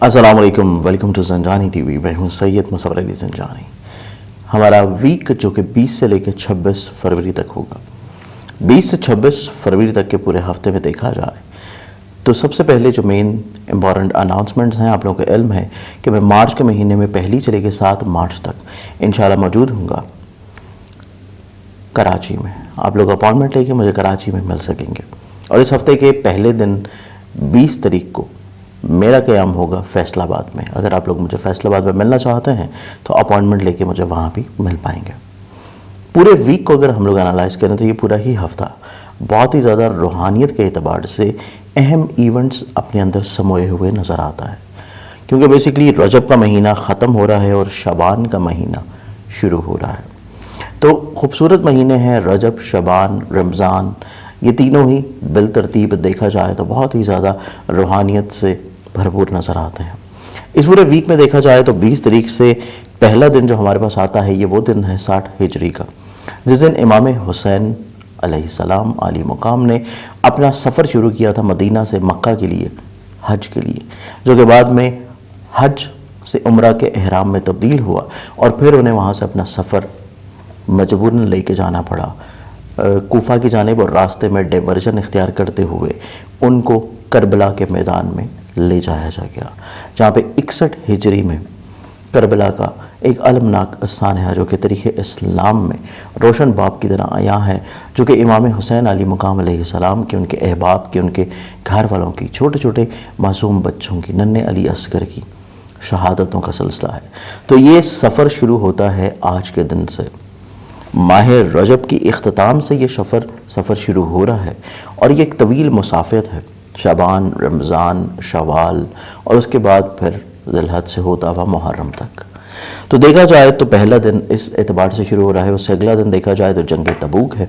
السلام علیکم، welcome to زنجانی T V. میں ہوں سید مصور علی زنجانی۔ ہمارا ویک جو کہ 20 سے لے کے 26 فروری تک ہوگا، 20 سے 26 فروری تک کے پورے ہفتے میں دیکھا جائے تو سب سے پہلے جو مین امپورٹنٹ اناؤنسمنٹس ہیں، آپ لوگوں کو علم ہے کہ میں مارچ کے مہینے میں 1 سے لے کے 7 مارچ تک انشاءاللہ موجود ہوں گا کراچی میں۔ آپ لوگ اپائنٹمنٹ لے کے مجھے کراچی میں مل سکیں گے، اور اس ہفتے کے پہلے دن 20 تاریخ کو میرا قیام ہوگا فیصل آباد میں۔ اگر آپ لوگ مجھے فیصل آباد میں ملنا چاہتے ہیں تو اپائنٹمنٹ لے کے مجھے وہاں بھی مل پائیں گے۔ پورے ویک کو اگر ہم لوگ انالائز کریں تو یہ پورا ہی ہفتہ بہت ہی زیادہ روحانیت کے اعتبار سے اہم ایونٹس اپنے اندر سموئے ہوئے نظر آتا ہے، کیونکہ بیسیکلی رجب کا مہینہ ختم ہو رہا ہے اور شعبان کا مہینہ شروع ہو رہا ہے۔ تو خوبصورت مہینے ہیں رجب، شعبان، رمضان، یہ تینوں ہی بالترتیب دیکھا جائے تو بہت ہی زیادہ روحانیت سے بھرپور نظر آتے ہیں۔ اس پورے ویک میں دیکھا جائے تو 20 تاریخ سے پہلا دن جو ہمارے پاس آتا ہے، یہ وہ دن ہے 60 ہجری کا، جس دن امام حسین علیہ السلام عالی مقام نے اپنا سفر شروع کیا تھا مدینہ سے مکہ کے لیے، حج کے لیے، جو کہ بعد میں حج سے عمرہ کے احرام میں تبدیل ہوا، اور پھر انہیں وہاں سے اپنا سفر مجبوراً لے کے جانا پڑا کوفہ کی جانب، اور راستے میں ڈائیورژن اختیار کرتے ہوئے ان کو کربلا کے میدان میں لے جایا گیا، جہاں پہ 61 ہجری میں کربلا کا ایک المناک سانحہ جو کہ تاریخ اسلام میں روشن باب کی طرح عیاں ہے، جو کہ امام حسین علی مقام علیہ السلام کے، ان کے احباب کے، ان کے گھر والوں کی، چھوٹے چھوٹے معصوم بچوں کی، ننھے علی اصغر کی شہادتوں کا سلسلہ ہے۔ تو یہ سفر شروع ہوتا ہے آج کے دن سے، ماہ رجب کی اختتام سے یہ سفر شروع ہو رہا ہے، اور یہ ایک طویل مسافت ہے، شعبان، رمضان، شوال، اور اس کے بعد پھر ذی الحج سے ہوتا ہوا محرم تک۔ تو دیکھا جائے تو پہلا دن اس اعتبار سے شروع ہو رہا ہے، اس سے اگلا دن دیکھا جائے تو جنگ تبوک ہے،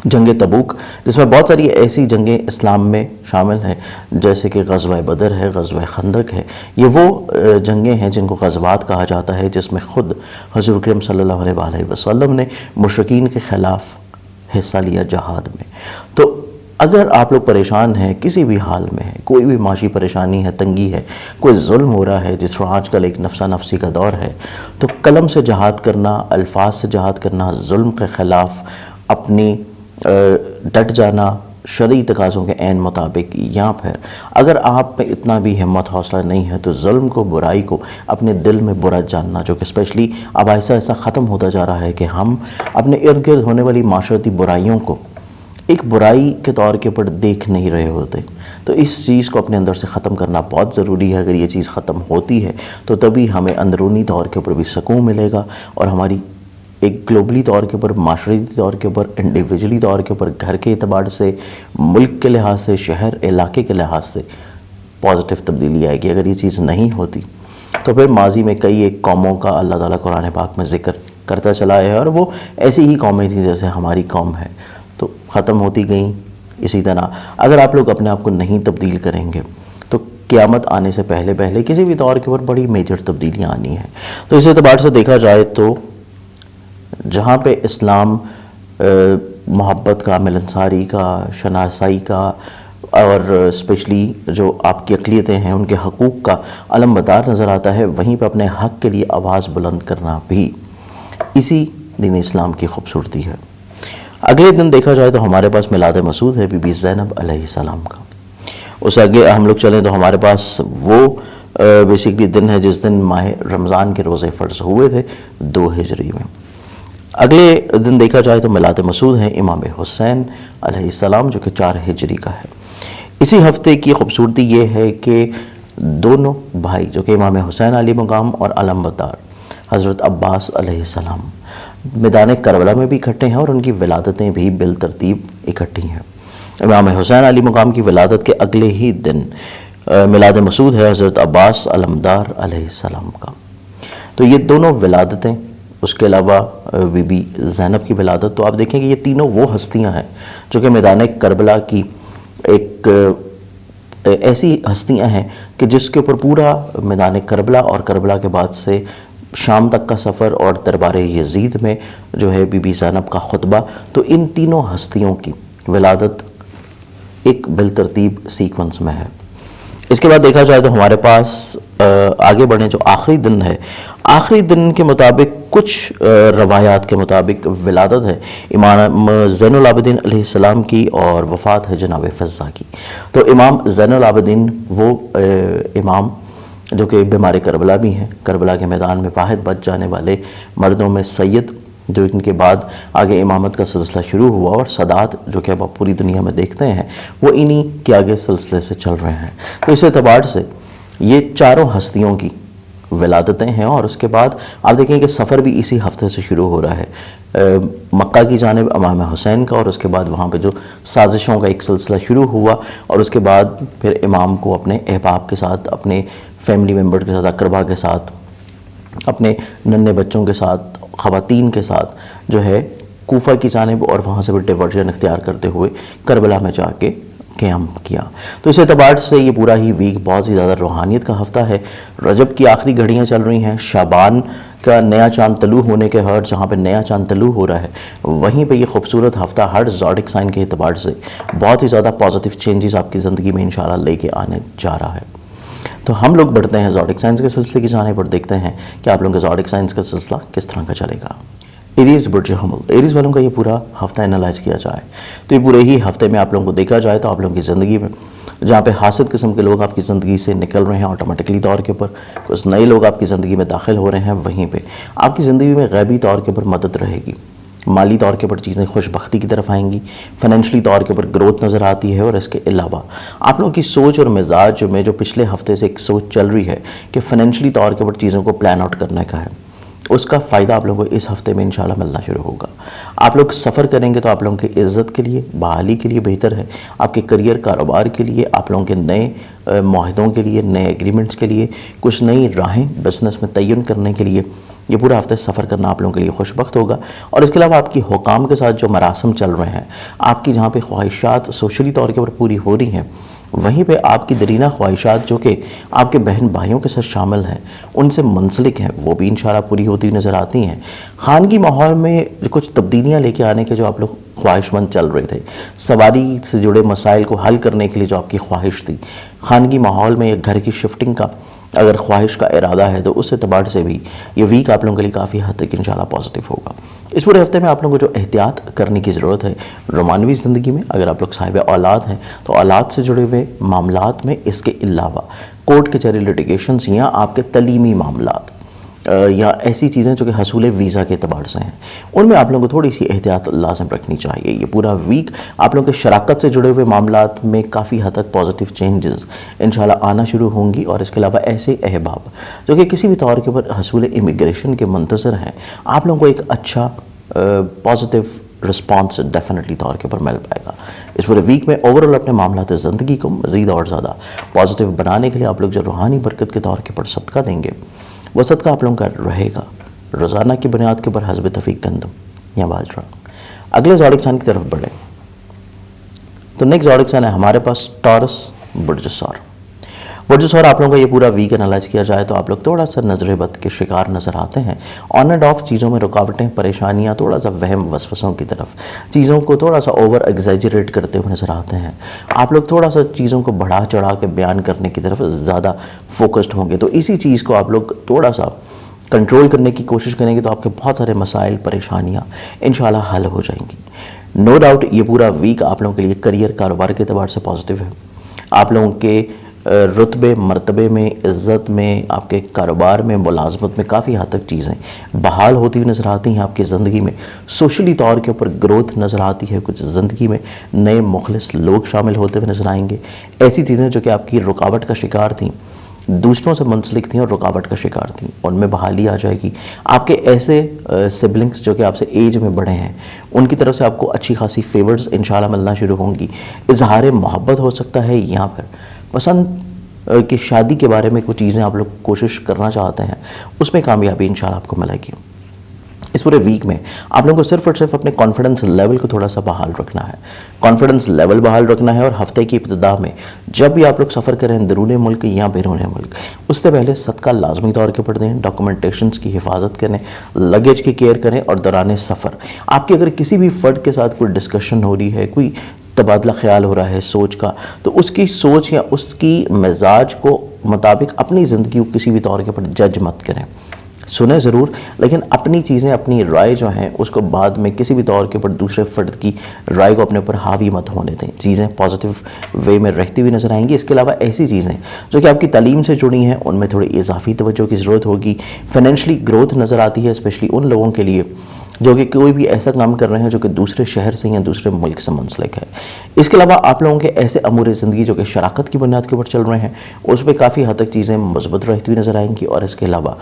جنگ تبوک جس میں بہت ساری ایسی جنگیں اسلام میں شامل ہیں، جیسے کہ غزوہ بدر ہے، غزوہ خندق ہے۔ یہ وہ جنگیں ہیں جن کو غزوات کہا جاتا ہے، جس میں خود حضور اکرم صلی اللہ علیہ وآلہ وسلم نے مشرکین کے خلاف حصہ لیا جہاد میں۔ تو اگر آپ لوگ پریشان ہیں، کسی بھی حال میں ہیں، کوئی بھی معاشی پریشانی ہے، تنگی ہے، کوئی ظلم ہو رہا ہے، جس طرح آج کل ایک نفسا نفسی کا دور ہے، تو قلم سے جہاد کرنا، الفاظ سے جہاد کرنا، ظلم کے خلاف اپنی ڈٹ جانا شرعی تقاضوں کے عین مطابق، یا پھر اگر آپ میں اتنا بھی ہمت حوصلہ نہیں ہے تو ظلم کو، برائی کو اپنے دل میں برا جاننا، جو کہ اسپیشلی اب ایسا ختم ہوتا جا رہا ہے کہ ہم اپنے ارد گرد ہونے والی معاشرتی برائیوں کو ایک برائی کے طور کے اوپر دیکھ نہیں رہے ہوتے۔ تو اس چیز کو اپنے اندر سے ختم کرنا بہت ضروری ہے۔ اگر یہ چیز ختم ہوتی ہے تو تبھی ہمیں اندرونی طور کے اوپر بھی سکون ملے گا، اور ہماری ایک گلوبلی طور کے اوپر، معاشرتی طور کے اوپر، انڈیویجولی طور کے اوپر، گھر کے اعتبار سے، ملک کے لحاظ سے، شہر علاقے کے لحاظ سے پازیٹیو تبدیلی آئے گی۔ اگر یہ چیز نہیں ہوتی تو پھر ماضی میں کئی ایک قوموں کا اللہ تعالیٰ قرآن پاک میں ذکر کرتا چلا ہے، اور وہ ایسی ہی قومیں تھیں جیسے ہماری قوم ہے، تو ختم ہوتی گئیں۔ اسی طرح اگر آپ لوگ اپنے آپ کو نہیں تبدیل کریں گے تو قیامت آنے سے پہلے کسی بھی طور کے اوپر بڑی میجر تبدیلیاں آنی ہیں۔ تو اس اعتبار سے دیکھا جائے تو جہاں پہ اسلام محبت کا، ملنساری کا، شناسائی کا، اور اسپیشلی جو آپ کی اقلیتیں ہیں ان کے حقوق کا علم بردار نظر آتا ہے، وہیں پہ اپنے حق کے لیے آواز بلند کرنا بھی اسی دین اسلام کی خوبصورتی ہے۔ اگلے دن دیکھا جائے تو ہمارے پاس میلاد مسعود ہے، بی بی زینب علیہ السلام کا۔ اس آگے ہم لوگ چلیں تو ہمارے پاس وہ بیسیکلی دن ہے جس دن ماہ رمضان کے روزے فرض ہوئے تھے 2 ہجری میں۔ اگلے دن دیکھا جائے تو میلاد مسعود ہے امام حسین علیہ السلام، جو کہ 4 ہجری کا ہے۔ اسی ہفتے کی خوبصورتی یہ ہے کہ دونوں بھائی جو کہ امام حسین علی مقام اور علم بردار حضرت عباس علیہ السلام میدان کربلا میں بھی اکٹھے ہیں، اور ان کی ولادتیں بھی بالترتیب اکٹھی ہیں۔ امام حسین علی مقام کی ولادت کے اگلے ہی دن میلاد مسعود ہے حضرت عباس علمدار علیہ السلام کا۔ تو یہ دونوں ولادتیں، اس کے علاوہ بی بی زینب کی ولادت، تو آپ دیکھیں کہ یہ تینوں وہ ہستیاں ہیں جو کہ میدان کربلا کی ایک ایسی ہستیاں ہیں کہ جس کے اوپر پورا میدان کربلا اور کربلا کے بعد سے شام تک کا سفر اور دربار یزید میں جو ہے بی بی زینب کا خطبہ، تو ان تینوں ہستیوں کی ولادت ایک بالترتیب سیکونس میں ہے۔ اس کے بعد دیکھا جائے تو ہمارے پاس آگے بڑھیں جو آخری دن ہے، آخری دن کے مطابق کچھ روایات کے مطابق ولادت ہے امام زین العابدین علیہ السلام کی اور وفات ہے جناب فضہ کی۔ تو امام زین العابدین وہ امام جو کہ بیمار کربلا بھی ہیں، کربلا کے میدان میں واحد بچ جانے والے مردوں میں سید، جو ان کے بعد آگے امامت کا سلسلہ شروع ہوا، اور سادات جو کہ اب آپ پوری دنیا میں دیکھتے ہیں وہ انہی کے آگے سلسلے سے چل رہے ہیں۔ تو اس اعتبار سے یہ چاروں ہستیوں کی ولادتیں ہیں، اور اس کے بعد آپ دیکھیں کہ سفر بھی اسی ہفتے سے شروع ہو رہا ہے، مکہ کی جانب امام حسین کا، اور اس کے بعد وہاں پہ جو سازشوں کا ایک سلسلہ شروع ہوا، اور اس کے بعد پھر امام کو اپنے احباب کے ساتھ، اپنے فیملی ممبر کے ساتھ، اقربا کے ساتھ، اپنے ننھے بچوں کے ساتھ، خواتین کے ساتھ جو ہے کوفہ کی جانب، اور وہاں سے بھی ڈیورژن اختیار کرتے ہوئے کربلا میں جا کے قیام کیا۔ تو اس اعتبار سے یہ پورا ہی ویک بہت ہی زیادہ روحانیت کا ہفتہ ہے۔ رجب کی آخری گھڑیاں چل رہی ہیں، شعبان کا نیا چاند طلوع ہونے کے ہر جہاں پہ نیا چاند طلوع ہو رہا ہے، وہیں پہ یہ خوبصورت ہفتہ ہر زوڈک سائن کے اعتبار سے بہت ہی زیادہ پازیٹیو چینجز آپ کی زندگی میں انشاءاللہ لے کے آنے جا رہا ہے۔ تو ہم لوگ بڑھتے ہیں زوڈک سائنس کے سلسلے کی جانب پر، دیکھتے ہیں کہ آپ لوگوں کے زوڈک سائنس کا سلسلہ کس طرح کا چلے گا۔ ایریز برج حمل، ایریز والوں کا یہ پورا ہفتہ انالائز کیا جائے تو یہ پورے ہی ہفتے میں آپ لوگوں کو دیکھا جائے تو آپ لوگوں کی زندگی میں جہاں پہ حاسد قسم کے لوگ آپ کی زندگی سے نکل رہے ہیں آٹومیٹکلی طور کے اوپر، کچھ نئے لوگ آپ کی زندگی میں داخل ہو رہے ہیں، وہیں پہ آپ کی زندگی میں غیبی طور کے اوپر مدد رہے گی، مالی طور کے اوپر چیزیں خوش بختی کی طرف آئیں گی، فائنینشلی طور کے اوپر گروتھ نظر آتی ہے، اور اس کے علاوہ آپ لوگوں کی سوچ اور مزاج میں جو پچھلے ہفتے سے ایک سوچ چل رہی ہے کہ فائنینشلی طور کے اوپر چیزوں کو پلان آؤٹ کرنے کا ہے، اس کا فائدہ آپ لوگوں کو اس ہفتے میں انشاءاللہ ملنا شروع ہوگا۔ آپ لوگ سفر کریں گے تو آپ لوگوں کی عزت کے لیے، بحالی کے لیے بہتر ہے، آپ کے کریئر کاروبار کے لیے، آپ لوگوں کے نئے معاہدوں کے لیے، نئے ایگریمنٹس کے لیے، کچھ نئی راہیں بزنس میں تعین کرنے کے لیے یہ پورا ہفتہ سفر کرنا آپ لوگوں کے لیے خوش بخت ہوگا۔ اور اس کے علاوہ آپ کی حکام کے ساتھ جو مراسم چل رہے ہیں، آپ کی جہاں پہ خواہشات سوشلی طور کے اوپر پوری ہو رہی ہیں، وہیں پہ آپ کی درینہ خواہشات جو کہ آپ کے بہن بھائیوں کے ساتھ شامل ہیں، ان سے منسلک ہیں، وہ بھی انشاءاللہ پوری ہوتی ہوئی نظر آتی ہیں۔ خانگی ماحول میں کچھ تبدیلیاں لے کے آنے کے جو آپ لوگ خواہش مند چل رہے تھے، سواری سے جڑے مسائل کو حل کرنے کے لیے جو آپ کی خواہش تھی، خانگی ماحول میں ایک گھر کی شفٹنگ کا اگر خواہش کا ارادہ ہے تو اس اعتبار سے بھی یہ ویک آپ لوگوں کے لیے کافی حد تک انشاءاللہ پازیٹیو ہوگا۔ اس پورے ہفتے میں آپ لوگوں کو جو احتیاط کرنے کی ضرورت ہے رومانوی زندگی میں، اگر آپ لوگ صاحب اولاد ہیں تو اولاد سے جڑے ہوئے معاملات میں، اس کے علاوہ کورٹ کچہری لٹیگیشنز یا آپ کے تعلیمی معاملات یا ایسی چیزیں جو کہ حصول ویزا کے اعتبار سے ہیں، ان میں آپ لوگوں کو تھوڑی سی احتیاط لازم رکھنی چاہیے۔ یہ پورا ویک آپ لوگوں کے شراکت سے جڑے ہوئے معاملات میں کافی حد تک پازیٹیو چینجز انشاءاللہ آنا شروع ہوں گی، اور اس کے علاوہ ایسے احباب جو کہ کسی بھی طور کے اوپر حصول امیگریشن کے منتظر ہیں، آپ لوگوں کو ایک اچھا پازیٹیو رسپانس ڈیفینیٹلی طور کے اوپر مل پائے گا۔ اس پورے ویک میں اوورال اپنے معاملات زندگی کو مزید اور زیادہ پازیٹیو بنانے کے لیے آپ لوگ جو روحانی برکت کے طور کے اوپر صدقہ دیں گے، وہ صدقہ آپ لوگوں کا رہے گا روزانہ کی بنیاد کے اوپر حسب توفیق گندم یا باجرہ۔ اگلے زوڈک سائن کی طرف بڑھیں تو نیکسٹ زوڈک سائن ہے ہمارے پاس ٹورس برج ثور۔ برج ثور آپ لوگوں کا یہ پورا ویک انالائز کیا جائے تو آپ لوگ تھوڑا سا نظر بد کے شکار نظر آتے ہیں، آن اینڈ آف چیزوں میں رکاوٹیں، پریشانیاں، تھوڑا سا وہم وسوسوں کی طرف، چیزوں کو تھوڑا سا اوور ایگزیجریٹ کرتے ہوئے نظر آتے ہیں، آپ لوگ تھوڑا سا چیزوں کو بڑھا چڑھا کے بیان کرنے کی طرف زیادہ فوکسڈ ہوں گے، تو اسی چیز کو آپ لوگ تھوڑا سا کنٹرول کرنے کی کوشش کریں گے تو آپ کے بہت سارے مسائل، پریشانیاں انشاءاللہ حل ہو جائیں گی۔ نو ڈاؤٹ یہ پورا ویک آپ لوگوں کے لیے کریئر کاروبار کے اعتبار سے پازیٹیو ہے، آپ لوگوں کے رتبے مرتبے میں، عزت میں، آپ کے کاروبار میں، ملازمت میں کافی حد تک چیزیں بحال ہوتی ہوئی نظر آتی ہیں، آپ کی زندگی میں سوشلی طور کے اوپر گروتھ نظر آتی ہے، کچھ زندگی میں نئے مخلص لوگ شامل ہوتے ہوئے نظر آئیں گے، ایسی چیزیں جو کہ آپ کی رکاوٹ کا شکار تھیں، دوسروں سے منسلک تھیں اور رکاوٹ کا شکار تھیں، ان میں بحالی آ جائے گی۔ آپ کے ایسے سبلنگس جو کہ آپ سے ایج میں بڑے ہیں، ان کی طرف سے آپ کو اچھی خاصی فیورز انشاءاللہ ملنا شروع ہوں گی، اظہار محبت ہو سکتا ہے، یہاں پر پسند کی شادی کے بارے میں کچھ چیزیں آپ لوگ کوشش کرنا چاہتے ہیں، اس میں کامیابی انشاءاللہ آپ کو ملے گی۔ اس پورے ویک میں آپ لوگوں کو صرف اور صرف اپنے کانفیڈنس لیول کو تھوڑا سا بحال رکھنا ہے، کانفیڈنس لیول بحال رکھنا ہے، اور ہفتے کی ابتدا میں جب بھی آپ لوگ سفر کریں اندرون ملک یا بیرون ملک، اس سے پہلے صدقہ لازمی طور کے اوپر دیں، ڈاکومنٹیشنز کی حفاظت کریں، لگیج کی کیئر کریں، اور دوران سفر آپ کے اگر کسی بھی فرد کے ساتھ کوئی ڈسکشن ہو رہی ہے، کوئی تبادلہ خیال ہو رہا ہے سوچ کا، تو اس کی سوچ یا اس کی مزاج کو مطابق اپنی زندگی کو کسی بھی طور کے پر جج مت کریں. سنیں ضرور، لیکن اپنی چیزیں، اپنی رائے جو ہیں اس کو بعد میں کسی بھی طور کے پر دوسرے فرد کی رائے کو اپنے اوپر حاوی مت ہونے دیں. چیزیں پازیٹیو وے میں رہتی ہوئی نظر آئیں گی. اس کے علاوہ ایسی چیزیں جو کہ آپ کی تعلیم سے جڑی ہیں ان میں تھوڑی اضافی توجہ کی ضرورت ہوگی. فائنینشلی گروتھ نظر آتی ہے، اسپیشلی ان لوگوں کے لیے جو کہ کوئی بھی ایسا کام کر رہے ہیں جو کہ دوسرے شہر سے یا دوسرے ملک سے منسلک ہے. اس کے علاوہ آپ لوگوں کے ایسے امور زندگی جو کہ شراکت کی بنیاد کے اوپر چل رہے ہیں اس پہ کافی حد تک چیزیں مثبت رہتی ہوئی نظر آئیں گی. اور اس کے علاوہ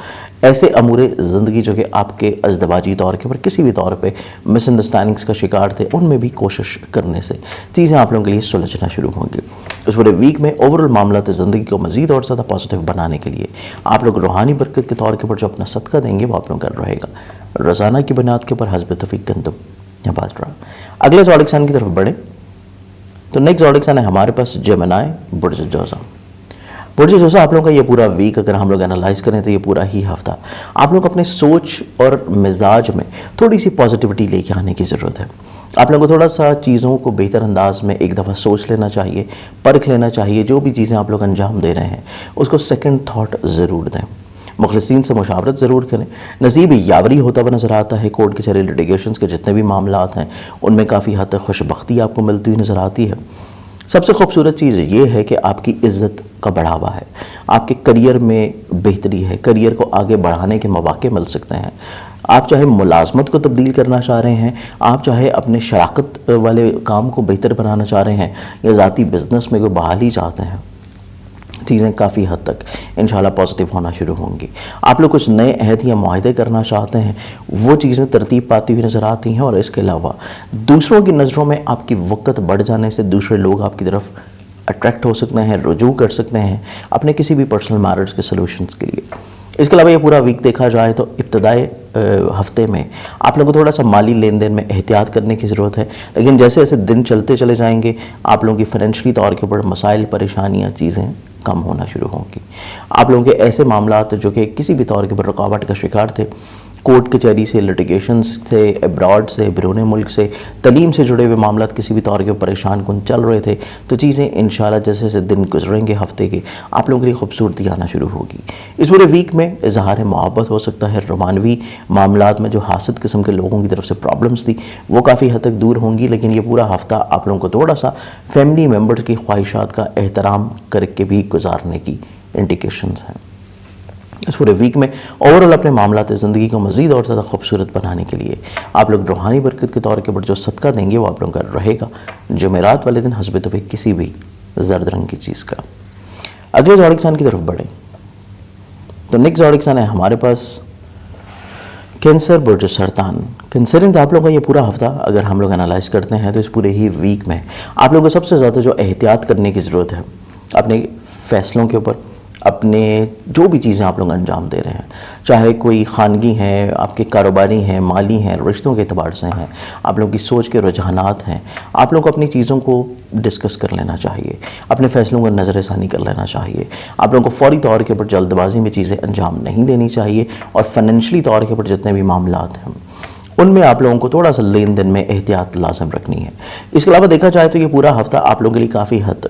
ایسے امور زندگی جو کہ آپ کے ازدواجی طور کے پر کسی بھی طور پہ مس انڈرسٹینڈنگس کا شکار تھے ان میں بھی کوشش کرنے سے چیزیں آپ لوگوں کے لیے سلجھنا شروع ہوں گی. اس پورے ویک میں اوورال معاملات زندگی کو مزید اور زیادہ پازیٹیو بنانے کے لیے آپ لوگ روحانی برکت کے طور کے پر جو اپنا صدقہ دیں گے وہ آپ لوگوں کا رہے گا روزانہ کی بنیاد کے اوپر حسب توفیق گندم یا باز رہا. اگلے زوڈک سائن کی طرف بڑھیں تو نیکسٹ زوڈک سائن ہے ہمارے پاس جیمنائی برج جوزا. برج جوزا آپ لوگوں کا یہ پورا ویک اگر ہم لوگ انالائز کریں تو یہ پورا ہی ہفتہ آپ لوگ اپنے سوچ اور مزاج میں تھوڑی سی پازیٹیوٹی لے کے آنے کی ضرورت ہے. آپ لوگوں کو تھوڑا سا چیزوں کو بہتر انداز میں ایک دفعہ سوچ لینا چاہیے، پرکھ لینا چاہیے. جو بھی چیزیں آپ لوگ انجام دے رہے ہیں اس کو سیکنڈ تھاٹ ضرور دیں. مخلصین سے مشاورت ضرور کریں. نصیب یاوری ہوتا ہوا نظر آتا ہے. کورٹ کچہری لٹیگیشنز کے جتنے بھی معاملات ہیں ان میں کافی حد تک خوش بختی آپ کو ملتی ہوئی نظر آتی ہے. سب سے خوبصورت چیز یہ ہے کہ آپ کی عزت کا بڑھاوا ہے، آپ کے کریئر میں بہتری ہے، کریئر کو آگے بڑھانے کے مواقع مل سکتے ہیں. آپ چاہے ملازمت کو تبدیل کرنا چاہ رہے ہیں، آپ چاہے اپنے شراکت والے کام کو بہتر بنانا چاہ رہے ہیں یا ذاتی بزنس میں کوئی بحالی چاہتے ہیں، چیزیں کافی حد تک انشاءاللہ پازیٹیو ہونا شروع ہوں گی. آپ لوگ کچھ نئے عہد یا معاہدے کرنا چاہتے ہیں، وہ چیزیں ترتیب پاتی ہوئی نظر آتی ہیں. اور اس کے علاوہ دوسروں کی نظروں میں آپ کی وقت بڑھ جانے سے دوسرے لوگ آپ کی طرف اٹریکٹ ہو سکتے ہیں، رجوع کر سکتے ہیں اپنے کسی بھی پرسنل میٹرز کے سلوشنز کے لیے. اس کے علاوہ یہ پورا ویک دیکھا جائے تو ابتدائی ہفتے میں آپ لوگوں کو تھوڑا سا مالی لین دین میں احتیاط کرنے کی ضرورت ہے. لیکن جیسے جیسے دن چلتے چلے جائیں گے آپ لوگوں کی فائنینشلی طور کے اوپر مسائل، پریشانیاں، چیزیں کم ہونا شروع ہوں گی. آپ لوگوں کے ایسے معاملات جو کہ کسی بھی طور کے اوپر رکاوٹ کا شکار تھے، کورٹ کچہری سے، لٹیگیشنز سے، ابراڈ سے، بیرون ملک سے، تعلیم سے جڑے ہوئے معاملات کسی بھی طور کے پریشان کن چل رہے تھے، تو چیزیں انشاءاللہ جیسے جیسے دن گزریں گے ہفتے کے آپ لوگوں کے لیے خوبصورتی آنا شروع ہوگی. اس پورے ویک میں اظہار محبت ہو سکتا ہے. رومانوی معاملات میں جو حاسد قسم کے لوگوں کی طرف سے پرابلمس تھی وہ کافی حد تک دور ہوں گی. لیکن یہ پورا ہفتہ آپ لوگوں کو تھوڑا سا فیملی ممبرز کی خواہشات کا احترام کر کے بھی گزارنے کی انڈیکیشنز ہیں. اس پورے ویک میں اوورال اپنے معاملات زندگی کو مزید اور زیادہ خوبصورت بنانے کے لیے آپ لوگ روحانی برکت کے طور کے پر جو صدقہ دیں گے وہ آپ لوگوں کا رہے گا جمعرات والے دن حسب توفیق کسی بھی زرد رنگ کی چیز کا. اگلے زوڈک سائن کی طرف بڑھیں تو نیکسٹ زوڈک سائن ہے ہمارے پاس کینسر برج سرطان. کینسرینز آپ لوگوں کا یہ پورا ہفتہ اگر ہم لوگ انالائز کرتے ہیں تو اس پورے ہی ویک میں آپ لوگوں کو سب سے زیادہ جو احتیاط کرنے کی ضرورت ہے اپنے فیصلوں کے اوپر، اپنے جو بھی چیزیں آپ لوگ انجام دے رہے ہیں، چاہے کوئی خانگی ہیں، آپ کے کاروباری ہیں، مالی ہیں، رشتوں کے اعتبار سے ہیں، آپ لوگوں کی سوچ کے رجحانات ہیں، آپ لوگوں کو اپنی چیزوں کو ڈسکس کر لینا چاہیے، اپنے فیصلوں کو نظر ثانی کر لینا چاہیے. آپ لوگوں کو فوری طور کے اوپر جلد بازی میں چیزیں انجام نہیں دینی چاہیے. اور فائنینشلی طور کے اوپر جتنے بھی معاملات ہیں ان میں آپ لوگوں کو تھوڑا سا لین دین میں احتیاط لازم رکھنی ہے. اس کے علاوہ دیکھا جائے تو یہ پورا ہفتہ آپ لوگوں کے لیے کافی حد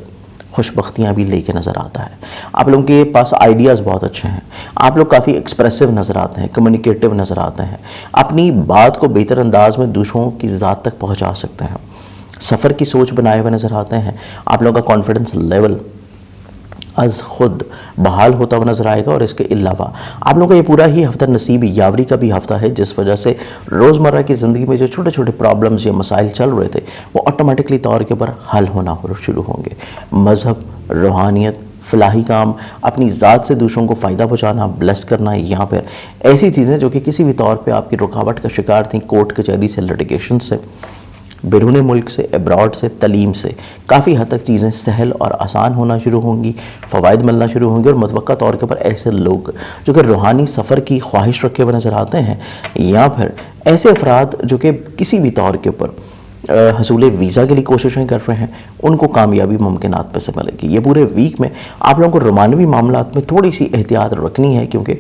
خوش بختیاں بھی لے کے نظر آتا ہے. آپ لوگوں کے پاس آئیڈیاز بہت اچھے ہیں، آپ لوگ کافی ایکسپریسو نظر آتے ہیں، کمیونیکیٹو نظر آتے ہیں، اپنی بات کو بہتر انداز میں دوسروں کی ذات تک پہنچا سکتے ہیں، سفر کی سوچ بنائے ہوئے نظر آتے ہیں. آپ لوگوں کا کانفیڈنس لیول از خود بحال ہوتا ہوا نظر آئے گا. اور اس کے علاوہ آپ لوگوں کا یہ پورا ہی ہفتہ نصیب یاوری کا بھی ہفتہ ہے، جس وجہ سے روزمرہ کی زندگی میں جو چھوٹے چھوٹے پرابلمز یا مسائل چل رہے تھے وہ آٹومیٹکلی طور کے اوپر حل ہونا شروع ہوں گے. مذہب، روحانیت، فلاحی کام، اپنی ذات سے دوسروں کو فائدہ پہنچانا، بلیس کرنا، یہاں پر ایسی چیزیں جو کہ کسی بھی طور پہ آپ کی رکاوٹ کا شکار تھیں، کورٹ کچہری سے، لٹیگیشن سے، بیرون ملک سے، ابراڈ سے، تعلیم سے، کافی حد تک چیزیں سہل اور آسان ہونا شروع ہوں گی، فوائد ملنا شروع ہوں گے. اور متوقع طور کے پر ایسے لوگ جو کہ روحانی سفر کی خواہش رکھے ہوئے نظر آتے ہیں، یا پھر ایسے افراد جو کہ کسی بھی طور کے اوپر حصول ویزا کے لیے کوششیں کر رہے ہیں، ان کو کامیابی ممکنات پہ سے ملے گی. یہ پورے ویک میں آپ لوگوں کو رومانوی معاملات میں تھوڑی سی احتیاط رکھنی ہے، کیونکہ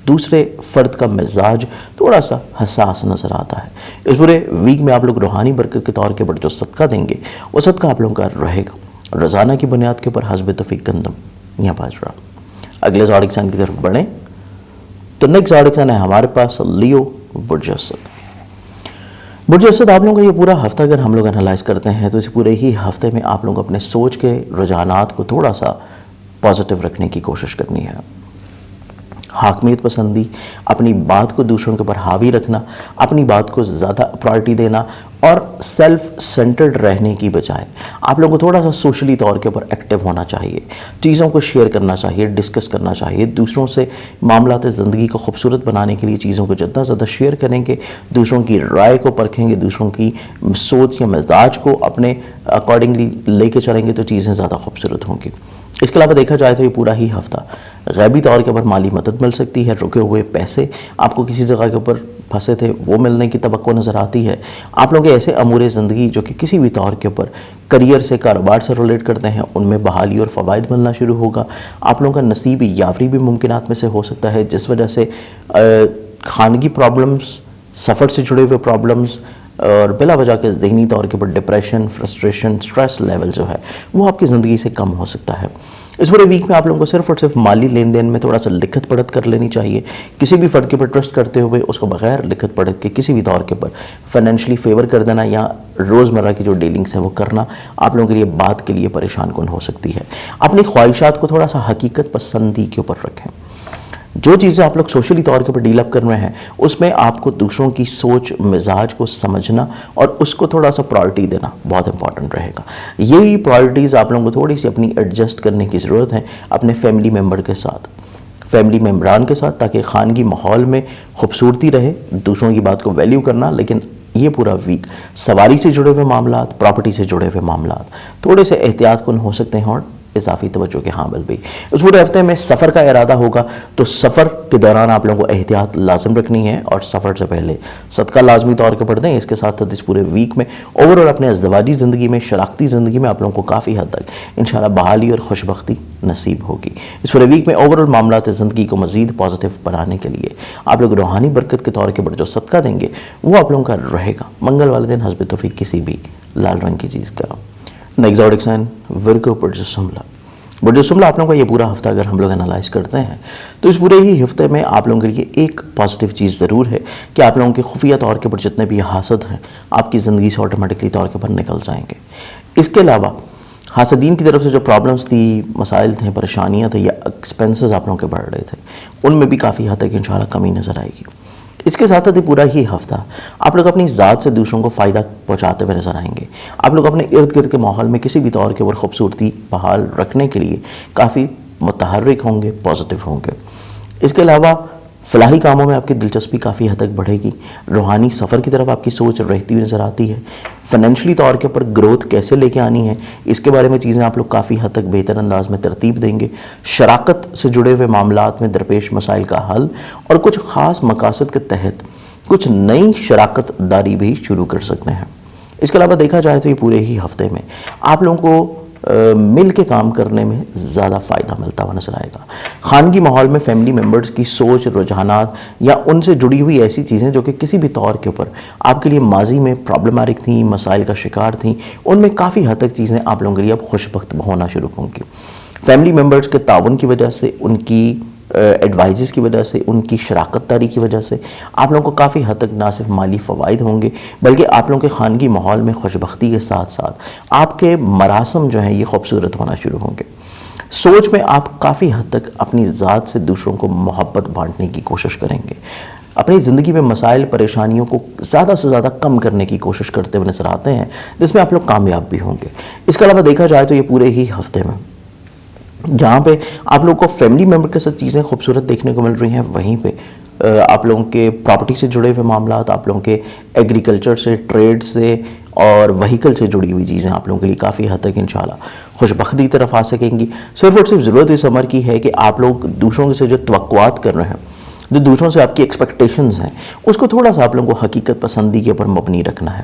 دوسرے فرد کا مزاج تھوڑا سا حساس نظر آتا ہے. اس پورے ویک میں آپ لوگ روحانی برکت کے طور کے پر جو صدقہ دیں گے وہ صدقہ آپ لوگوں کا رہے گا روزانہ کی بنیاد کے اوپر حسب توفیق گندم یا باجرا. اگلے زوڈک سائن کی طرف بڑھیں تو نیکسٹ زوڈک سائن ہے ہمارے پاس لیو برج اسد. برج اسد آپ لوگوں کا یہ پورا ہفتہ اگر ہم لوگ انالائز کرتے ہیں تو اس پورے ہی ہفتے میں آپ لوگوں کو اپنے سوچ کے رجحانات کو تھوڑا سا پازیٹیو رکھنے کی کوشش کرنی ہے. حاکمیت پسندی، اپنی بات کو دوسروں کے اوپر حاوی رکھنا، اپنی بات کو زیادہ پرائرٹی دینا اور سیلف سینٹرڈ رہنے کی بجائے آپ لوگوں کو تھوڑا سا سوشلی طور کے اوپر ایکٹیو ہونا چاہیے. چیزوں کو شیئر کرنا چاہیے، ڈسکس کرنا چاہیے. دوسروں سے معاملات زندگی کو خوبصورت بنانے کے لیے چیزوں کو جتنا زیادہ شیئر کریں گے، دوسروں کی رائے کو پرکھیں گے، دوسروں کی سوچ یا مزاج کو اپنے اکارڈنگلی لے کے چلیں گے تو چیزیں زیادہ خوبصورت ہوں گی. اس کے علاوہ دیکھا جائے تو یہ پورا ہی ہفتہ غیبی طور کے اوپر مالی مدد مل سکتی ہے. رکے ہوئے پیسے آپ کو کسی جگہ کے اوپر پھنسے تھے وہ ملنے کی توقع نظر آتی ہے. آپ لوگوں کے ایسے امور زندگی جو کہ کسی بھی طور کے اوپر کریئر سے، کاروبار سے ریلیٹ کرتے ہیں، ان میں بحالی اور فوائد ملنا شروع ہوگا. آپ لوگوں کا نصیب یاوری بھی ممکنات میں سے ہو سکتا ہے، جس وجہ سے خانگی پرابلمز، سفر سے جڑے ہوئے پرابلمز اور بلا وجہ کے ذہنی طور کے اوپر ڈپریشن، فرسٹریشن، سٹریس لیول جو ہے وہ آپ کی زندگی سے کم ہو سکتا ہے. اس پورے ویک میں آپ لوگوں کو صرف اور صرف مالی لین دین میں تھوڑا سا لکھت پڑھت کر لینی چاہیے. کسی بھی فرد کے اوپر ٹرسٹ کرتے ہوئے اس کو بغیر لکھت پڑھت کے کسی بھی طور کے اوپر فائنینشلی فیور کر دینا یا روزمرہ کی جو ڈیلنگس ہیں وہ کرنا آپ لوگوں کے لیے بات کے لیے پریشان کن ہو سکتی ہے. اپنی خواہشات کو تھوڑا سا حقیقت پسندی کے اوپر رکھیں. جو چیزیں آپ لوگ سوشلی طور کے اوپر ڈیل اپ کر رہے ہیں اس میں آپ کو دوسروں کی سوچ مزاج کو سمجھنا اور اس کو تھوڑا سا پرائرٹی دینا بہت امپورٹنٹ رہے گا. یہی پرائرٹیز آپ لوگوں کو تھوڑی سی اپنی ایڈجسٹ کرنے کی ضرورت ہے اپنے فیملی ممبر کے ساتھ، فیملی ممبران کے ساتھ، تاکہ خانگی ماحول میں خوبصورتی رہے. دوسروں کی بات کو ویلیو کرنا، لیکن یہ پورا ویک سواری سے جڑے ہوئے معاملات، پراپرٹی سے جڑے ہوئے معاملات تھوڑے سے احتیاط کن ہو سکتے ہیں اور اضافی توجہ کے حامل بھی. اس پورے ہفتے میں سفر کا ارادہ ہوگا تو سفر کے دوران آپ لوگوں کو احتیاط لازم رکھنی ہے اور سفر سے پہلے صدقہ لازمی طور کے پڑھ دیں. اس کے ساتھ ساتھ اس پورے ویک میں اوورآل اپنے ازدواجی زندگی میں، شراکتی زندگی میں آپ لوگوں کو کافی حد تک انشاءاللہ بحالی اور خوش بختی نصیب ہوگی. اس پورے ویک میں اوورآل معاملات زندگی کو مزید پازیٹیو بنانے کے لیے آپ لوگ روحانی برکت کے طور کے پر جو صدقہ دیں گے وہ آپ لوگوں کا رہے گا منگل والے دن حسب توفیق کسی بھی لال رنگ کی چیز کا. نیکسٹ زوڈک سائن ورگو برج شملہ. برج شملہ آپ لوگوں کا یہ پورا ہفتہ اگر ہم لوگ انالائز کرتے ہیں تو اس پورے ہی ہفتے میں آپ لوگوں کے لیے ایک پازیٹیو چیز ضرور ہے کہ آپ لوگوں کے خفیہ طور کے پر جتنے بھی حاسد ہیں آپ کی زندگی سے آٹومیٹکلی طور کے پر نکل جائیں گے. اس کے علاوہ حاسدین کی طرف سے جو پرابلمز تھی، مسائل تھے، پریشانیاں تھیں یا ایکسپینسز آپ لوگوں کے بڑھ رہے تھے ان میں بھی کافی حد تک انشاءاللہ کمی نظر آئے گی. اس کے ساتھ ساتھ پورا ہی ہفتہ آپ لوگ اپنی ذات سے دوسروں کو فائدہ پہنچاتے ہوئے نظر آئیں گے. آپ لوگ اپنے ارد گرد کے ماحول میں کسی بھی طور کے اوپر خوبصورتی بحال رکھنے کے لیے کافی متحرک ہوں گے، پازیٹیو ہوں گے. اس کے علاوہ فلاحی کاموں میں آپ کی دلچسپی کافی حد تک بڑھے گی. روحانی سفر کی طرف آپ کی سوچ رہتی ہوئی نظر آتی ہے. فائنینشلی طور کے اوپر گروتھ کیسے لے کے آنی ہے اس کے بارے میں چیزیں آپ لوگ کافی حد تک بہتر انداز میں ترتیب دیں گے. شراکت سے جڑے ہوئے معاملات میں درپیش مسائل کا حل اور کچھ خاص مقاصد کے تحت کچھ نئی شراکت داری بھی شروع کر سکتے ہیں. اس کے علاوہ دیکھا جائے تو یہ پورے ہی ہفتے میں آپ لوگوں کو مل کے کام کرنے میں زیادہ فائدہ ملتا ہوا نظر آئے گا. خانگی ماحول میں فیملی ممبرز کی سوچ، رجحانات یا ان سے جڑی ہوئی ایسی چیزیں جو کہ کسی بھی طور کے اوپر آپ کے لیے ماضی میں پرابلمٹک تھیں، مسائل کا شکار تھیں، ان میں کافی حد تک چیزیں آپ لوگوں کے لیے اب خوش بخت ہونا شروع ہوں گی. فیملی ممبرز کے تعاون کی وجہ سے، ان کی ایڈوائزز کی وجہ سے، ان کی شراکت داری کی وجہ سے آپ لوگوں کو کافی حد تک نہ صرف مالی فوائد ہوں گے بلکہ آپ لوگوں کے خانگی ماحول میں خوش بختی کے ساتھ ساتھ آپ کے مراسم جو ہیں یہ خوبصورت ہونا شروع ہوں گے. سوچ میں آپ کافی حد تک اپنی ذات سے دوسروں کو محبت بانٹنے کی کوشش کریں گے. اپنی زندگی میں مسائل، پریشانیوں کو زیادہ سے زیادہ کم کرنے کی کوشش کرتے ہوئے نظر آتے ہیں جس میں آپ لوگ کامیاب بھی ہوں گے. اس کے علاوہ دیکھا جائے تو یہ پورے ہی ہفتے میں جہاں پہ آپ لوگوں کو فیملی ممبر کے ساتھ چیزیں خوبصورت دیکھنے کو مل رہی ہیں وہیں پہ آپ لوگوں کے پراپرٹی سے جڑے ہوئے معاملات، آپ لوگوں کے ایگریکلچر سے، ٹریڈ سے اور وہیکل سے جڑی ہوئی چیزیں آپ لوگوں کے لیے کافی حد تک انشاءاللہ خوش بختی کی طرف آ سکیں گی. صرف اور صرف ضرورت اس عمر کی ہے کہ آپ لوگ دوسروں سے جو توقعات کر رہے ہیں، جو دوسروں سے آپ کی ایکسپیکٹیشنز ہیں، اس کو تھوڑا سا آپ لوگوں کو حقیقت پسندی کے اوپر مبنی رکھنا ہے.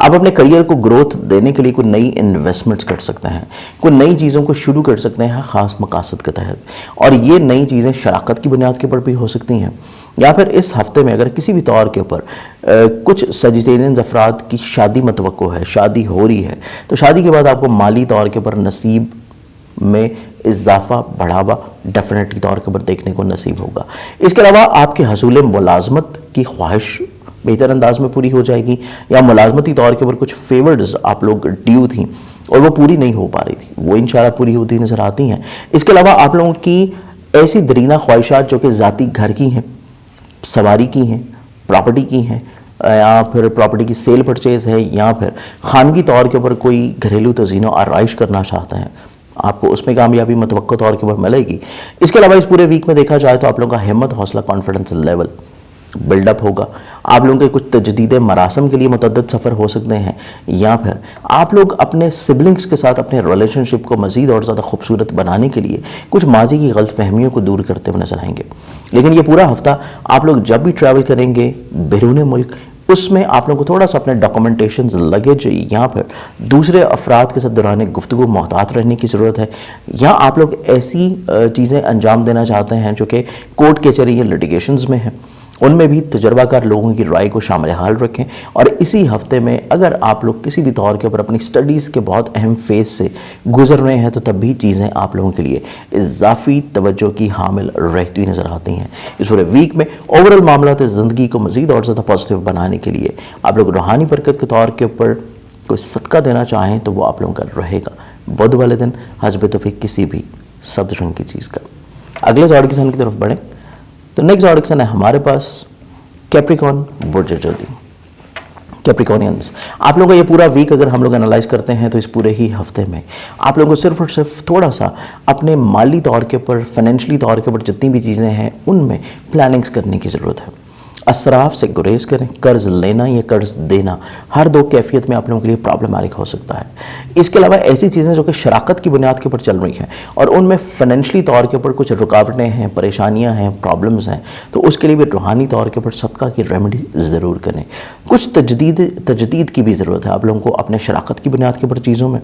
آپ اپنے کریئر کو گروتھ دینے کے لیے کوئی نئی انویسٹمنٹس کر سکتے ہیں، کوئی نئی چیزوں کو شروع کر سکتے ہیں خاص مقاصد کے تحت، اور یہ نئی چیزیں شراکت کی بنیاد کے اوپر بھی ہو سکتی ہیں، یا پھر اس ہفتے میں اگر کسی بھی طور کے اوپر کچھ سیجیٹیرینز افراد کی شادی متوقع ہے، شادی ہو رہی ہے، تو شادی کے بعد آپ کو مالی طور کے اوپر نصیب میں اضافہ بڑھاوا ڈیفینیٹلی طور کے اوپر دیکھنے کو نصیب ہوگا۔ اس کے علاوہ آپ کے حصول ملازمت کی خواہش بہتر انداز میں پوری ہو جائے گی، یا ملازمتی طور کے اوپر کچھ فیورڈز آپ لوگ ڈیو تھیں اور وہ پوری نہیں ہو پا رہی تھی، وہ انشاءاللہ پوری ہوتی نظر آتی ہیں۔ اس کے علاوہ آپ لوگوں کی ایسی درینہ خواہشات جو کہ ذاتی گھر کی ہیں، سواری کی ہیں، پراپرٹی کی ہیں، یا پھر پراپرٹی کی سیل پرچیز ہے، یا پھر خانگی طور کے اوپر کوئی گھریلو تزئین و آرائش کرنا چاہتے ہیں، آپ کو اس میں کامیابی متوقع طور کے اوپر ملے گی۔ اس کے علاوہ اس پورے ویک میں دیکھا جائے تو آپ لوگوں کا ہمت، حوصلہ، کانفیڈنس لیول بلڈ اپ ہوگا۔ آپ لوگوں کے کچھ تجدید مراسم کے لیے متعدد سفر ہو سکتے ہیں، یا پھر آپ لوگ اپنے سبلنگز کے ساتھ اپنے ریلیشن شپ کو مزید اور زیادہ خوبصورت بنانے کے لیے کچھ ماضی کی غلط فہمیوں کو دور کرتے ہوئے نظر آئیں گے۔ لیکن یہ پورا ہفتہ آپ لوگ جب بھی ٹریول کریں گے بیرون ملک، اس میں آپ لوگوں کو تھوڑا سا اپنے ڈاکومنٹیشنز، لگیج یا پھر دوسرے افراد کے ساتھ دوران گفتگو محتاط رہنے کی ضرورت ہے، یا آپ لوگ ایسی چیزیں انجام دینا چاہتے ہیں جو کہ کورٹ کچہری یا لٹیگیشنز میں ہیں، ان میں بھی تجربہ کار لوگوں کی رائے کو شامل حال رکھیں۔ اور اسی ہفتے میں اگر آپ لوگ کسی بھی طور کے اوپر اپنی سٹڈیز کے بہت اہم فیز سے گزر رہے ہیں تو تب بھی چیزیں آپ لوگوں کے لیے اضافی توجہ کی حامل رہتی نظر آتی ہیں۔ اس پورے ویک میں اوورال معاملات زندگی کو مزید اور زیادہ پازیٹیو بنانے کے لیے آپ لوگ روحانی برکت کے طور کے اوپر کوئی صدقہ دینا چاہیں تو وہ آپ لوگوں کا رہے گا بدھ والے دن حسب توفیق کسی بھی سبز رنگ کی چیز کا۔ اگلے زوڈ سن کی طرف بڑھیں تو نیکسٹ زوڈ سن ہے ہمارے پاس کیپریکون برج جلدی۔ کیپریکونینز، آپ لوگوں کا یہ پورا ویک اگر ہم لوگ انالائز کرتے ہیں تو اس پورے ہی ہفتے میں آپ لوگوں کو صرف اور صرف تھوڑا سا اپنے مالی طور کے اوپر، فائنینشلی طور کے اوپر جتنی بھی چیزیں ہیں ان میں پلاننگز کرنے کی ضرورت ہے۔ اسراف سے گریز کریں، قرض لینا یا قرض دینا ہر دو کیفیت میں آپ لوگوں کے لیے پرابلمٹک ہو سکتا ہے۔ اس کے علاوہ ایسی چیزیں جو کہ شراکت کی بنیاد کے اوپر چل رہی ہیں اور ان میں فائنینشلی طور کے اوپر کچھ رکاوٹیں ہیں، پریشانیاں ہیں، پرابلمز ہیں، تو اس کے لیے بھی روحانی طور کے اوپر صدقہ کی ریمیڈی ضرور کریں۔ کچھ تجدید کی بھی ضرورت ہے آپ لوگوں کو اپنے شراکت کی بنیاد کے اوپر چیزوں میں،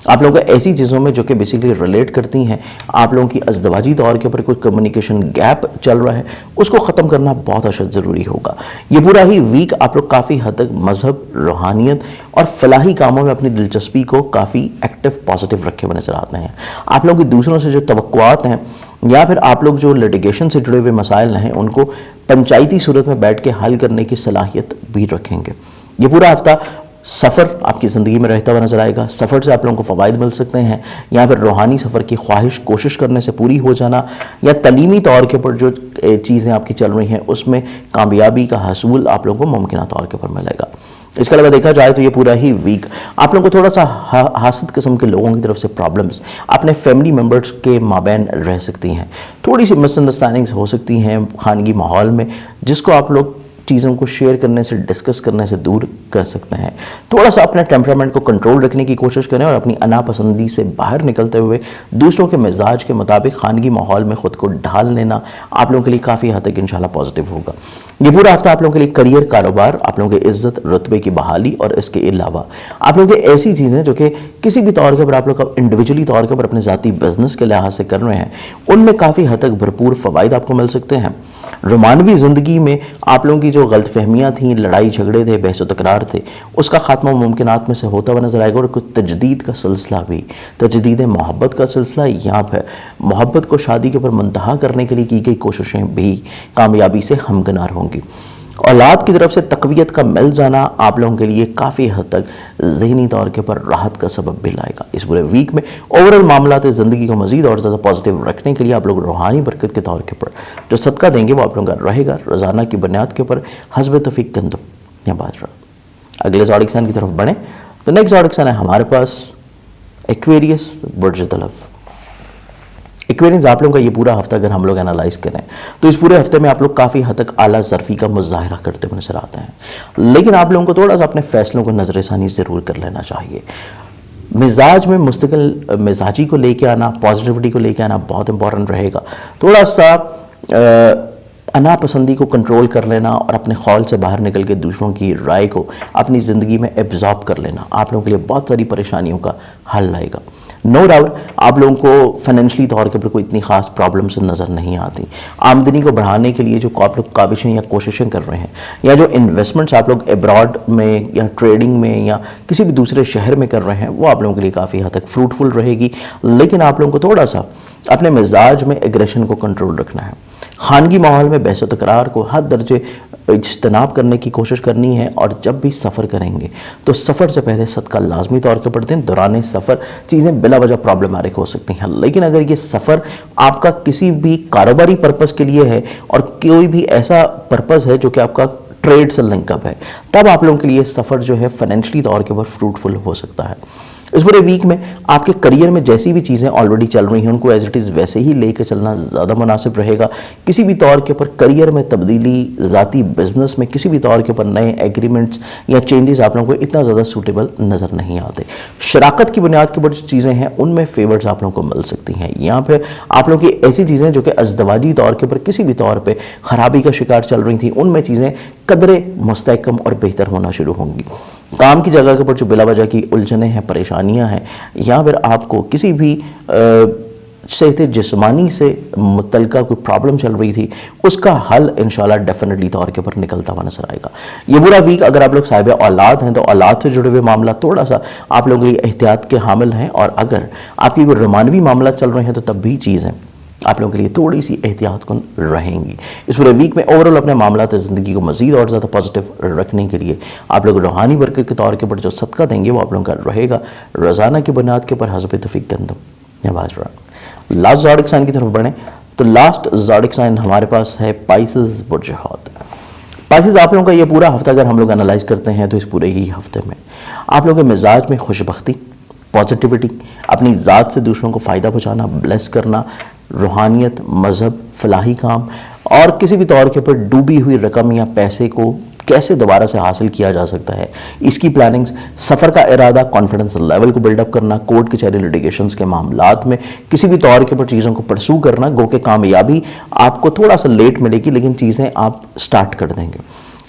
آپ لوگوں کو ایسی چیزوں میں جو کہ بیسیکلی ریلیٹ کرتی ہیں آپ لوگوں کی ازدواجی طور کے اوپر کوئی کمیونیکیشن گیپ چل رہا ہے، اس کو ختم کرنا بہت اشد ضروری ہوگا۔ یہ پورا ہی ویک آپ لوگ کافی حد تک مذہب، روحانیت اور فلاحی کاموں میں اپنی دلچسپی کو کافی ایکٹیو، پازیٹیو رکھے ہوئے نظر آتے ہیں۔ آپ لوگ کی دوسروں سے جو توقعات ہیں یا پھر آپ لوگ جو لیٹیگیشن سے جڑے ہوئے مسائل ہیں ان کو پنچایتی صورت میں بیٹھ کے حل کرنے کی صلاحیت بھی رکھیں گے۔ یہ پورا ہفتہ سفر آپ کی زندگی میں رہتا ہوا نظر آئے گا، سفر سے آپ لوگوں کو فوائد مل سکتے ہیں، یا پھر روحانی سفر کی خواہش کوشش کرنے سے پوری ہو جانا، یا تعلیمی طور کے اوپر جو چیزیں آپ کی چل رہی ہیں اس میں کامیابی کا حصول آپ لوگوں کو ممکنہ طور کے اوپر ملے گا۔ اس کے علاوہ دیکھا جائے تو یہ پورا ہی ویک آپ لوگوں کو تھوڑا سا حاسد قسم کے لوگوں کی طرف سے پرابلمز اپنے فیملی ممبرز کے مابین رہ سکتی ہیں، تھوڑی سی مس انڈرسٹینڈنگز ہو سکتی ہیں خانگی ماحول میں، جس کو آپ لوگ چیزوں کو شیئر کرنے سے، ڈسکس کرنے سے دور کر سکتے ہیں۔ تھوڑا سا اپنے ٹیمپرامنٹ کو کنٹرول رکھنے کی کوشش کریں اور اپنی انا پسندی سے باہر نکلتے ہوئے دوسروں کے مزاج کے مطابق خانگی ماحول میں خود کو ڈھال لینا آپ لوگوں کے لیے کافی حد تک انشاءاللہ پازیٹیو ہوگا۔ یہ پورا ہفتہ آپ لوگوں کے لیے کریئر، کاروبار، آپ لوگوں کے عزت، رتبے کی بحالی اور اس کے علاوہ آپ لوگوں کے ایسی چیزیں جو کہ کسی بھی طور کے اوپر آپ لوگ انڈیویجولی طور کے اوپر اپنے ذاتی بزنس کے لحاظ سے کر رہے ہیں ان میں کافی حد تک بھرپور فوائد آپ کو مل سکتے ہیں۔ رومانوی زندگی میں آپ لوگوں کی جو غلط فہمیاں تھیں، لڑائی جھگڑے تھے، بحث و تکرار تھے، اس کا خاتمہ ممکنات میں سے ہوتا ہوا نظر آئے گا، اور کچھ تجدید کا سلسلہ بھی، تجدید محبت کا سلسلہ یا پھر محبت کو شادی کے اوپر منتہا کرنے کے لیے کی گئی کوششیں بھی کامیابی سے ہمکنار ہوں گی۔ اولاد کی طرف سے تقویت کا مل جانا آپ لوگوں کے لیے کافی حد تک ذہنی طور کے پر راحت کا سبب بھی لائے گا۔ اس پورے ویک میں اوورال معاملات زندگی کو مزید اور زیادہ پازیٹیو رکھنے کے لیے آپ لوگ روحانی برکت کے طور کے پر جو صدقہ دیں گے وہ آپ لوگوں کا رہے گا روزانہ کی بنیاد کے اوپر حسب توفیق گندم یا باجرہ۔ اگلے زوڈ کی طرف بڑھیں تو نیکسٹ زوڈ ہے ہمارے پاس ایکویریس برج طلب۔ ایکویرینز آپ لوگوں کا یہ پورا ہفتہ اگر ہم لوگ انالائز کریں تو اس پورے ہفتے میں آپ لوگ کافی حد تک اعلیٰ ظرفی کا مظاہرہ کرتے ہوئے نظر آتے ہیں، لیکن آپ لوگوں کو تھوڑا سا اپنے فیصلوں کو نظر ثانی ضرور کر لینا چاہیے۔ مزاج میں مستقل مزاجی کو لے کے آنا، پازیٹیوٹی کو لے کے آنا بہت امپورٹنٹ رہے گا۔ تھوڑا سا انا پسندی کو کنٹرول کر لینا اور اپنے خول سے باہر نکل کے دوسروں کی رائے کو اپنی زندگی میں ایبزارب کر لینا آپ لوگوں کے لیے بہت ساری پریشانیوں کا حل لائے گا. نو ڈاؤٹ آپ لوگوں کو فائنینشلی طور کے اوپر کوئی اتنی خاص پرابلمس نظر نہیں آتی. آمدنی کو بڑھانے کے لیے جو آپ لوگ کاوشیں یا کوششیں کر رہے ہیں یا جو انویسٹمنٹس آپ لوگ ابراڈ میں یا ٹریڈنگ میں یا کسی بھی دوسرے شہر میں کر رہے ہیں وہ آپ لوگوں کے لیے کافی حد تک فروٹفل رہے گی. لیکن آپ لوگوں کو تھوڑا سا اپنے مزاج میں ایگریشن کو کنٹرول رکھنا ہے. خانگی ماحول میں بحث و تکرار کو حد درجے اجتناب کرنے کی کوشش کرنی ہے. اور جب بھی سفر کریں گے تو سفر سے پہلے صدقہ لازمی طور پر پڑھ دیں. دوران سفر چیزیں بلا وجہ پرابلماتک ہو سکتی ہیں، لیکن اگر یہ سفر آپ کا کسی بھی کاروباری پرپس کے لیے ہے اور کوئی بھی ایسا پرپس ہے جو کہ آپ کا ٹریڈ سے لنک اپ ہے، تب آپ لوگوں کے لیے سفر جو ہے فائنینشلی طور کے اوپر فروٹفل ہو سکتا ہے. اس پورے ویک میں آپ کے کریئر میں جیسی بھی چیزیں آلریڈی چل رہی ہیں ان کو ایز اٹ از ویسے ہی لے کے چلنا زیادہ مناسب رہے گا. کسی بھی طور کے اوپر کریئر میں تبدیلی، ذاتی بزنس میں کسی بھی طور کے اوپر نئے ایگریمنٹس یا چینجز آپ لوگوں کو اتنا زیادہ سوٹیبل نظر نہیں آتے. شراکت کی بنیاد کے اوپر جو چیزیں ہیں ان میں فیورز آپ لوگوں کو مل سکتی ہیں، یا پھر آپ لوگوں کی ایسی چیزیں جو کہ ازدواجی طور کے اوپر کسی بھی طور پہ خرابی کا شکار چل رہی تھیں ان میں چیزیں قدرے مستحکم اور بہتر ہونا شروع ہوں گی. کام کی جگہ کے اوپر جو بلا وجہ کی الجھنیں ہیں، پریشانیاں ہیں، یا پھر آپ کو کسی بھی صحت جسمانی سے متعلقہ کوئی پرابلم چل رہی تھی اس کا حل انشاءاللہ ڈیفینیٹلی طور کے اوپر نکلتا ہوا نظر آئے گا. یہ پورا ویک اگر آپ لوگ صاحب اولاد ہیں تو اولاد سے جڑے ہوئے معاملات تھوڑا سا آپ لوگوں کے لیے احتیاط کے حامل ہیں، اور اگر آپ کی کوئی رومانوی معاملات چل رہے ہیں تو تب بھی چیزیں آپ لوگوں کے لیے تھوڑی سی احتیاط کن رہیں گی. اس پورے ویک میں اوورال اپنے معاملات زندگی کو مزید اور زیادہ پازیٹیو رکھنے کے لیے آپ لوگ روحانی برکت کے طور کے اوپر جو صدقہ دیں گے وہ آپ لوگوں کا رہے گا روزانہ کی بنیاد کے اوپر حسب توفیق گندم نواز رہا. لاسٹ زوڈک سائن کی طرف بڑھیں تو لاسٹ زوڈک سائن ہمارے پاس ہے پائسز برج حوت. پائسز آپ لوگوں کا یہ پورا ہفتہ اگر ہم لوگ انالائز کرتے ہیں تو اس پورے ہی ہفتے میں آپ لوگوں کے مزاج میں خوش بختی، پازیٹیوٹی، اپنی ذات سے دوسروں کو فائدہ پہنچانا، بلیس کرنا، روحانیت، مذہب، فلاحی کام اور کسی بھی طور کے اوپر ڈوبی ہوئی رقم یا پیسے کو کیسے دوبارہ سے حاصل کیا جا سکتا ہے اس کی پلاننگز، سفر کا ارادہ، کانفیڈنس لیول کو بلڈ اپ کرنا، کورٹ کچہری لیٹیگیشنز کے معاملات میں کسی بھی طور کے اوپر چیزوں کو پرسو کرنا. گو کہ کامیابی آپ کو تھوڑا سا لیٹ ملے گی لیکن چیزیں آپ سٹارٹ کر دیں گے.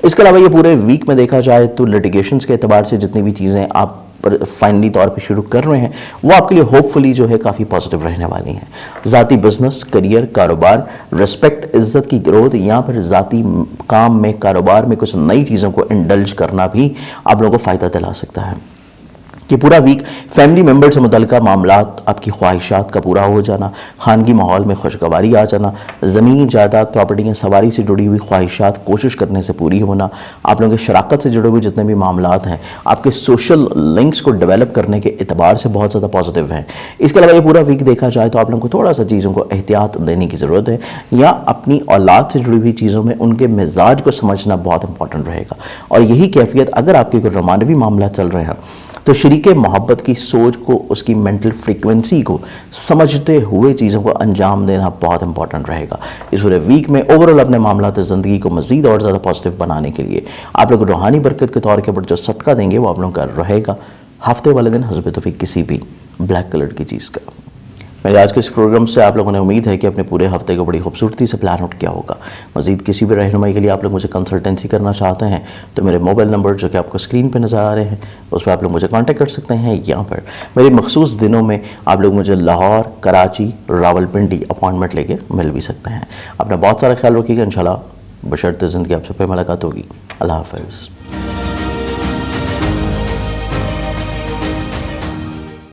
اس کے علاوہ یہ پورے ویک میں دیکھا جائے تو لیٹیگیشنز کے اعتبار سے جتنی بھی چیزیں آپ فائنلی طور پہ شروع کر رہے ہیں وہ آپ کے لیے ہوپ فلی جو ہے کافی پازیٹیو رہنے والی ہیں. ذاتی بزنس، کریئر، کاروبار، رسپیکٹ، عزت کی گروتھ یا پھر ذاتی کام میں، کاروبار میں کچھ نئی چیزوں کو انڈلج کرنا بھی آپ لوگوں کو فائدہ دلا سکتا ہے. کہ پورا ویک فیملی ممبر سے متعلقہ معاملات، آپ کی خواہشات کا پورا ہو جانا، خانگی ماحول میں خوشگواری آ جانا، زمین جائیداد، پراپرٹیاں، سواری سے جڑی ہوئی خواہشات کوشش کرنے سے پوری ہونا، آپ لوگوں کے شراکت سے جڑے ہوئے جتنے بھی معاملات ہیں آپ کے سوشل لنکس کو ڈیولپ کرنے کے اعتبار سے بہت زیادہ پازیٹیو ہیں. اس کے علاوہ یہ پورا ویک دیکھا جائے تو آپ لوگوں کو تھوڑا سا چیزوں کو احتیاط دینے کی ضرورت ہے، یا اپنی اولاد سے جڑی ہوئی چیزوں میں ان کے مزاج کو سمجھنا بہت امپورٹنٹ رہے گا. اور یہی کیفیت اگر آپ کے کوئی رومانوی معاملات چل رہے ہیں تو شریک محبت کی سوچ کو، اس کی مینٹل فریکوینسی کو سمجھتے ہوئے چیزوں کو انجام دینا بہت امپورٹنٹ رہے گا. اس پورے ویک میں اوورال اپنے معاملات زندگی کو مزید اور زیادہ پازیٹیو بنانے کے لیے آپ لوگ روحانی برکت کے طور کے اوپر جو صدقہ دیں گے وہ آپ لوگوں کا رہے گا ہفتے والے دن حسب توفیق کسی بھی بلیک کلر کی چیز کا. میرے آج کے اس پروگرام سے آپ لوگوں نے امید ہے کہ اپنے پورے ہفتے کو بڑی خوبصورتی سے پلان آؤٹ کیا ہوگا. مزید کسی بھی رہنمائی کے لیے آپ لوگ مجھے کنسلٹنسی کرنا چاہتے ہیں تو میرے موبائل نمبر جو کہ آپ کو اسکرین پہ نظر آ رہے ہیں اس پہ آپ لوگ مجھے کانٹیکٹ کر سکتے ہیں، یا پھر میرے مخصوص دنوں میں آپ لوگ مجھے لاہور، کراچی، راولپنڈی اپائنٹمنٹ لے کے مل بھی سکتے ہیں. اپنا بہت سارا خیال رکھیے گا. انشاءاللہ بشرط زندگی آپ سے پھر ملاقات ہوگی. اللہ حافظ.